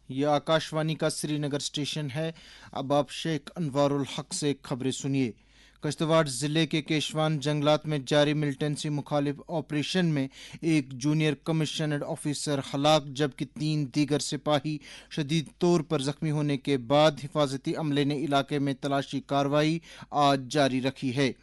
ये आकाशवाणी का श्रीनगर स्टेशन है। अब आप शेख अनवारुल हक से खबरें सुनिए। कश्तवाड़ जिले के केशवान जंगलात में जारी मिलिटेंसी मुखालिफ ऑपरेशन में एक जूनियर कमिश्नर्ड ऑफिसर हलाक जबकि 3 दीगर सिपाही शदीद तौर पर जख्मी होने के बाद हिफाजती अमले ने इलाके में तलाशी कार्रवाई आज जारी रखी है।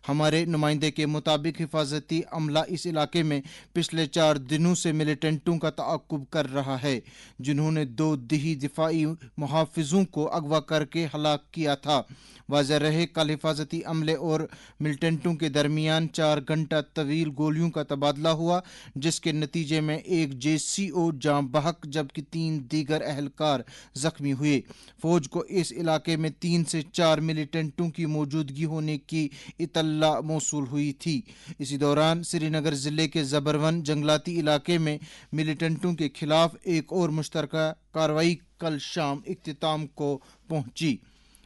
हमारे नुमाइंदे के मुताबिक हिफाजती अमला इस इलाके में पिछले 4 दिनों से मिलिटेंटों का ताक़ुब कर रहा है जिन्होंने 2 दिही दिफाई मुहाफिजों को अगवा करके हलाक किया था। वाज़ेह रहे कल हिफाजती अमले और मिलिटेंटों के दरमियान 4 घंटा तवील गोलियों का तबादला हुआ जिसके नतीजे में एक JCO जाँ बहक जबकि 3 दीगर अहलकार जख्मी हुए। फौज को इस इलाके में 3 से 4 मिलिटेंटों की मौजूदगी होने की इतला मौसूल हुई थी। इसी दौरान श्रीनगर जिले के जबरवन जंगलाती इलाके में मिलिटेंटों के खिलाफ एक और मुश्तरका कार्रवाई कल शाम इख्तिताम को पहुंची।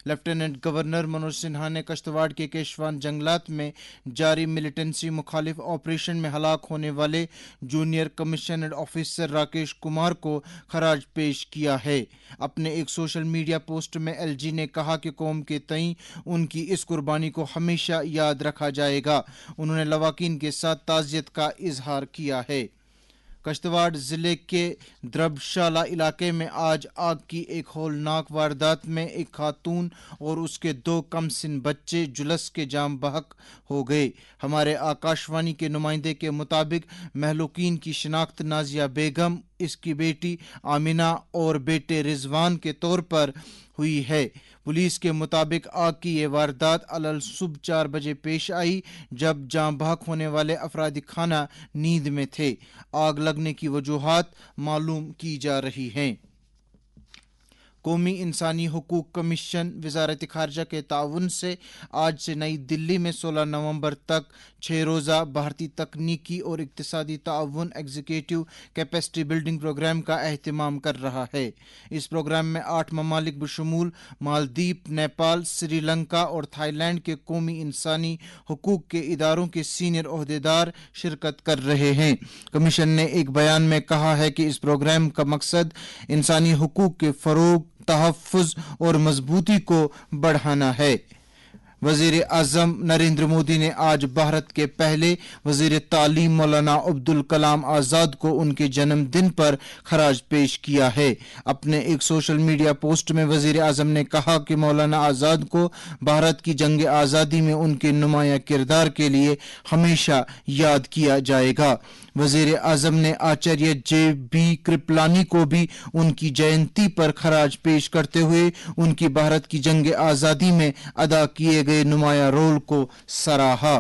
लेफ्टिनेंट गवर्नर मनोज सिन्हा ने कश्तवाड़ के केशवान जंगलात में जारी मिलिटेंसी मुखालिफ ऑपरेशन में हलाक होने वाले जूनियर कमिश्नर्ड ऑफिसर राकेश कुमार को खराज पेश किया है। अपने एक सोशल मीडिया पोस्ट में LG ने कहा कि कौम के तई उनकी इस कुर्बानी को हमेशा याद रखा जाएगा। उन्होंने लवाकिन के साथ ताज़ियत का इजहार किया है। कश्तवाड़ जिले के द्रबशाला इलाके में आज आग की एक हौलनाक वारदात में एक खातून और उसके 2 कमसिन बच्चे जुलस के जाम बहक हो गए। हमारे आकाशवाणी के नुमाइंदे के मुताबिक महलूकीन की शिनाख्त नाजिया बेगम, इसकी बेटी आमिना और बेटे रिजवान के तौर पर हुई है। पुलिस के मुताबिक आग की ये वारदात अलल सुबह 4 बजे पेश आई जब जाँ बहक होने वाले अफरादी खाना नींद में थे। आग लगने की वजूहात मालूम की जा रही हैं। कौमी इंसानी हुकूक कमीशन वजारत खारजा के ताउन से आज से नई दिल्ली में 16 नवंबर तक 6 रोज़ा भारतीय तकनीकी और इक्तिसादी ताउन एग्जीक्यूटिव कैपेसिटी बिल्डिंग प्रोग्राम का एहतमाम कर रहा है। इस प्रोग्राम में 8 ममालिक बशमूल मालदीव, नेपाल, श्रीलंका और थाईलैंड के कौमी इंसानी हुकूक के इदारों के सीनियर ओहदेदार शिरकत कर रहे हैं। कमीशन ने एक बयान में कहा है कि इस प्रोग्राम का मकसद इंसानी हुकूक के फरोग, तहफ़्फ़ुज़ और मजबूती को बढ़ाना है। वज़ीर आज़म नरेंद्र मोदी ने आज भारत के पहले वज़ीर तालीम मौलाना अब्दुल कलाम आज़ाद को उनके जन्मदिन पर खराज पेश किया है। अपने एक सोशल मीडिया पोस्ट में वज़ीर आज़म ने कहा कि मौलाना आज़ाद को भारत की जंग आज़ादी में उनके नुमाया किरदार के लिए हमेशा याद किया जाएगा। वज़ीर आज़म ने आचार्य JB कृपलानी को भी उनकी जयंती पर खराज पेश करते हुए उनकी भारत की जंग आज़ादी में अदा किए गए नुमाया रोल को सराहा।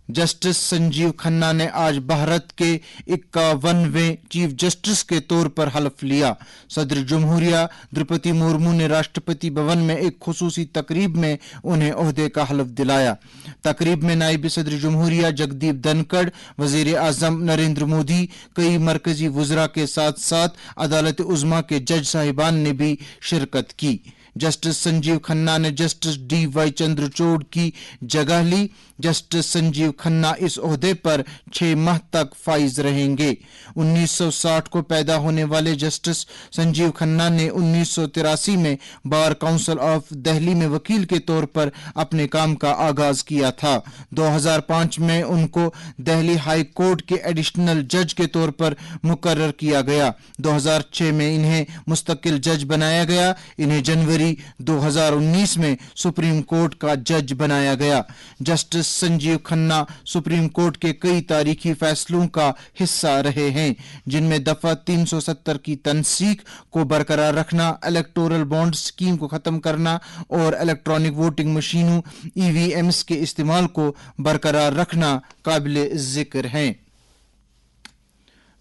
जस्टिस संजीव खन्ना ने आज भारत के 51वें चीफ जस्टिस के तौर पर हलफ लिया। सदर जमहूरिया द्रौपदी मुर्मू ने राष्ट्रपति भवन में एक खुसूसी तकरीब में उन्हें ओहदे का हलफ दिलाया। तकरीब में नायब सदर जमहूरिया जगदीप धनखड़, वजीर आजम नरेंद्र मोदी, कई मरकजी वुज़रा के साथ साथ अदालत उज़्मा के जज साहिबान ने भी शिरकत की। जस्टिस संजीव खन्ना ने जस्टिस DY चंद्रचूड़ की जगह ली। जस्टिस संजीव खन्ना इस ओहदे पर 6 माह तक फाइज रहेंगे। 1960 को पैदा होने वाले जस्टिस संजीव खन्ना ने 1983 में बार काउंसिल ऑफ दिल्ली में वकील के तौर पर अपने काम का आगाज किया था। 2005 में उनको दिल्ली हाई कोर्ट के एडिशनल जज के तौर पर मुकर्रर किया गया। 2006 में इन्हें मुस्तकिल जज बनाया गया। इन्हें जनवरी 2019 में सुप्रीम कोर्ट का जज बनाया गया। Justice Sanjeev Khanna supreme court के कई तारीखी फैसलों का हिस्सा रहे हैं, जिनमें दफा 370 की तनसीख को बरकरार रखना, इलेक्टोरल बॉन्ड स्कीम को खत्म करना और इलेक्ट्रॉनिक वोटिंग मशीनों EVMs के इस्तेमाल को बरकरार रखना काबिल जिक्र हैं।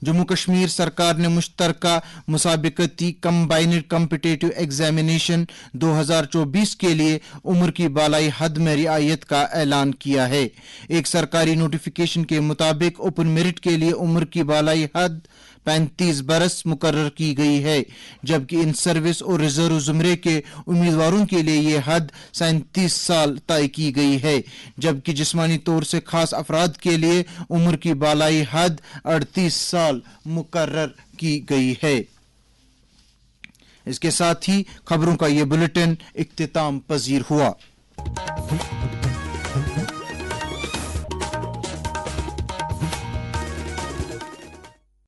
जम्मू कश्मीर सरकार ने मुश्तरका मुसाबिकती कंबाइंड कॉम्पिटिटिव एग्जामिनेशन 2024 के लिए उम्र की बालाई हद में रियायत का ऐलान किया है। एक सरकारी नोटिफिकेशन के मुताबिक ओपन मेरिट के लिए उम्र की बालाई हद 35 बरस मुकर्रर की गई है, जबकि इन सर्विस और रिजर्व जुमरे के उम्मीदवारों के लिए ये हद 37 साल तय की गई है, जबकि जिस्मानी तौर से खास अफराद के लिए उम्र की बालाई हद 38 साल मुकर्रर की गई है। इसके साथ ही खबरों का ये बुलेटिन इख्तिताम पजीर हुआ।